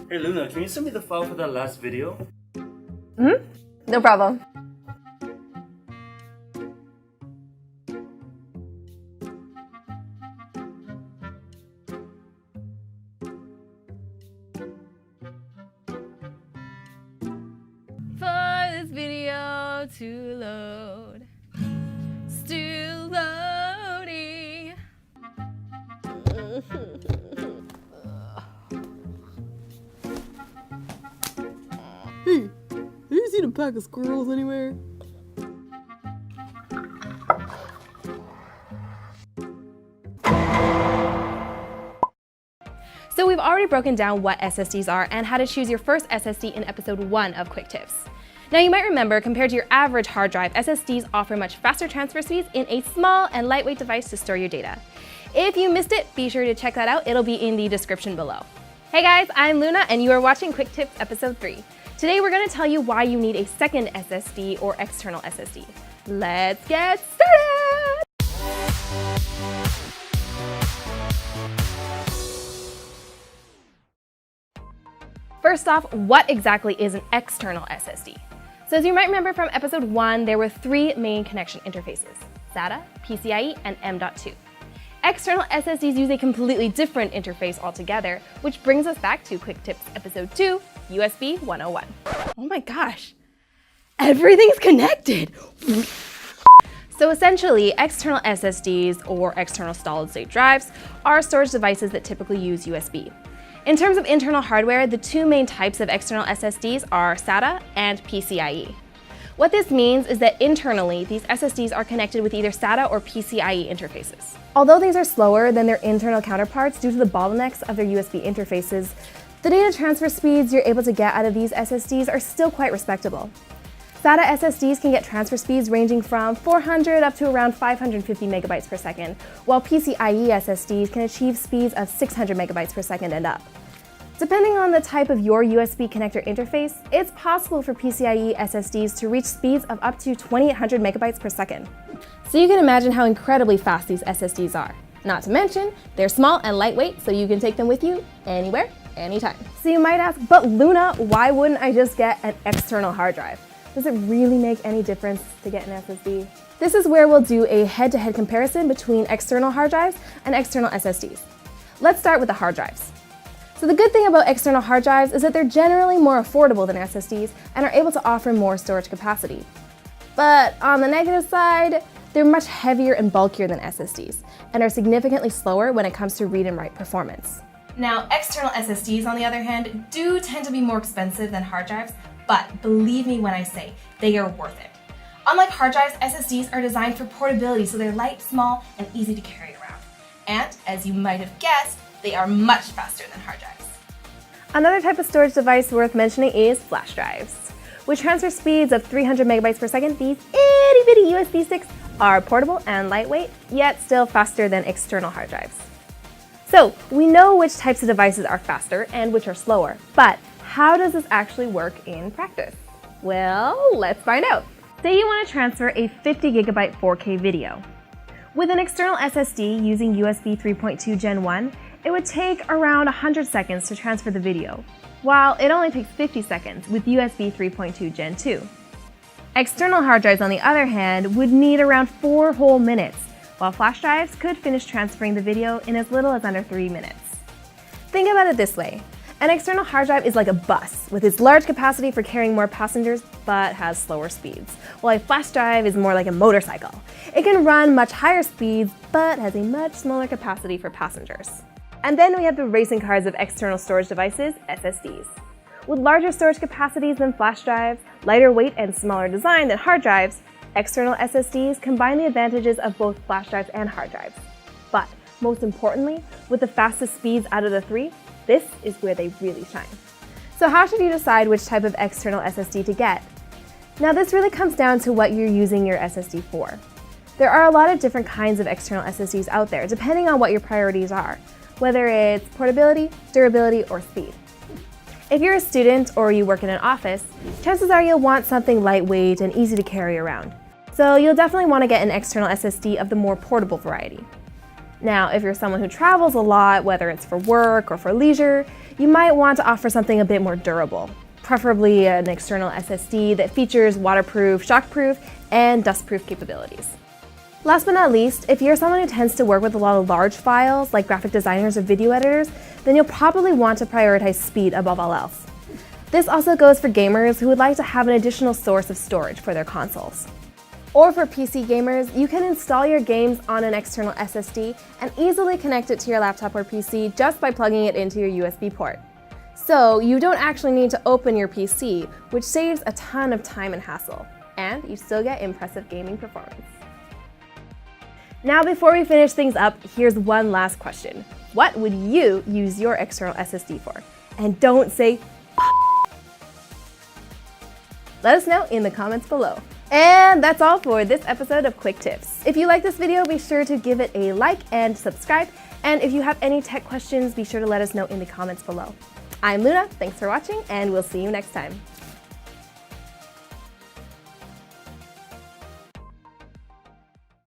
Hey Luna, can you send me the file for that last video? No problem. For this video to load. Still loading. Hey, have you seen a pack of squirrels anywhere? So we've already broken down what SSDs are and how to choose your first SSD in episode 1 of QuikTIPS. Now you might remember, compared to your average hard drive, SSDs offer much faster transfer speeds in a small and lightweight device to store your data. If you missed it, be sure to check that out. It'll be in the description below. Hey guys, I'm Luna and you are watching QuikTIPS episode 3. Today we're going to tell you why you need a second SSD or external SSD. Let's get started! First off, what exactly is an external SSD? So as you might remember from episode 1, there were 3 main connection interfaces: SATA, PCIe, and M.2. External SSDs use a completely different interface altogether, which brings us back to QuikTIPS episode 2, USB 101. Oh my gosh, everything's connected! So essentially, external SSDs, or external solid-state drives, are storage devices that typically use USB. In terms of internal hardware, the 2 main types of external SSDs are SATA and PCIe. What this means is that internally, these SSDs are connected with either SATA or PCIe interfaces. Although these are slower than their internal counterparts due to the bottlenecks of their USB interfaces, the data transfer speeds you're able to get out of these SSDs are still quite respectable. SATA SSDs can get transfer speeds ranging from 400 up to around 550 megabytes per second, while PCIe SSDs can achieve speeds of 600 megabytes per second and up. Depending on the type of your USB connector interface, it's possible for PCIe SSDs to reach speeds of up to 2800 megabytes per second. So you can imagine how incredibly fast these SSDs are. Not to mention, they're small and lightweight, so you can take them with you anywhere, anytime. So you might ask, but Luna, why wouldn't I just get an external hard drive? Does it really make any difference to get an SSD? This is where we'll do a head-to-head comparison between external hard drives and external SSDs. Let's start with the hard drives. So the good thing about external hard drives is that they're generally more affordable than SSDs and are able to offer more storage capacity. But on the negative side, they're much heavier and bulkier than SSDs and are significantly slower when it comes to read and write performance. Now, external SSDs, on the other hand, do tend to be more expensive than hard drives, but believe me when I say they are worth it. Unlike hard drives, SSDs are designed for portability, so they're light, small, and easy to carry around. And, as you might have guessed, they are much faster than hard drives. Another type of storage device worth mentioning is flash drives. With transfer speeds of 300 megabytes per second, these itty-bitty USB sticks are portable and lightweight, yet still faster than external hard drives. So, we know which types of devices are faster and which are slower, but how does this actually work in practice? Well, let's find out. Say you want to transfer a 50 gigabyte 4K video. With an external SSD using USB 3.2 Gen 1, it would take around 100 seconds to transfer the video, while it only takes 50 seconds with USB 3.2 Gen 2. External hard drives, on the other hand, would need around 4 whole minutes, while flash drives could finish transferring the video in as little as under 3 minutes. Think about it this way. An external hard drive is like a bus, with its large capacity for carrying more passengers, but has slower speeds, while a flash drive is more like a motorcycle. It can run much higher speeds, but has a much smaller capacity for passengers. And then we have the racing cars of external storage devices, SSDs. With larger storage capacities than flash drives, lighter weight and smaller design than hard drives, external SSDs combine the advantages of both flash drives and hard drives. But most importantly, with the fastest speeds out of the 3, this is where they really shine. So how should you decide which type of external SSD to get? Now this really comes down to what you're using your SSD for. There are a lot of different kinds of external SSDs out there, depending on what your priorities are, whether it's portability, durability, or speed. If you're a student or you work in an office, chances are you'll want something lightweight and easy to carry around. So you'll definitely want to get an external SSD of the more portable variety. Now, if you're someone who travels a lot, whether it's for work or for leisure, you might want to offer something a bit more durable, preferably an external SSD that features waterproof, shockproof, and dustproof capabilities. Last but not least, if you're someone who tends to work with a lot of large files, like graphic designers or video editors, then you'll probably want to prioritize speed above all else. This also goes for gamers who would like to have an additional source of storage for their consoles. Or for PC gamers, you can install your games on an external SSD and easily connect it to your laptop or PC just by plugging it into your USB port. So you don't actually need to open your PC, which saves a ton of time and hassle, and you still get impressive gaming performance. Now, before we finish things up, here's one last question. What would you use your external SSD for? And don't say Let us know in the comments below. And that's all for this episode of QuikTIPS. If you like this video, be sure to give it a like and subscribe. And if you have any tech questions, be sure to let us know in the comments below. I'm Luna, thanks for watching, and we'll see you next time.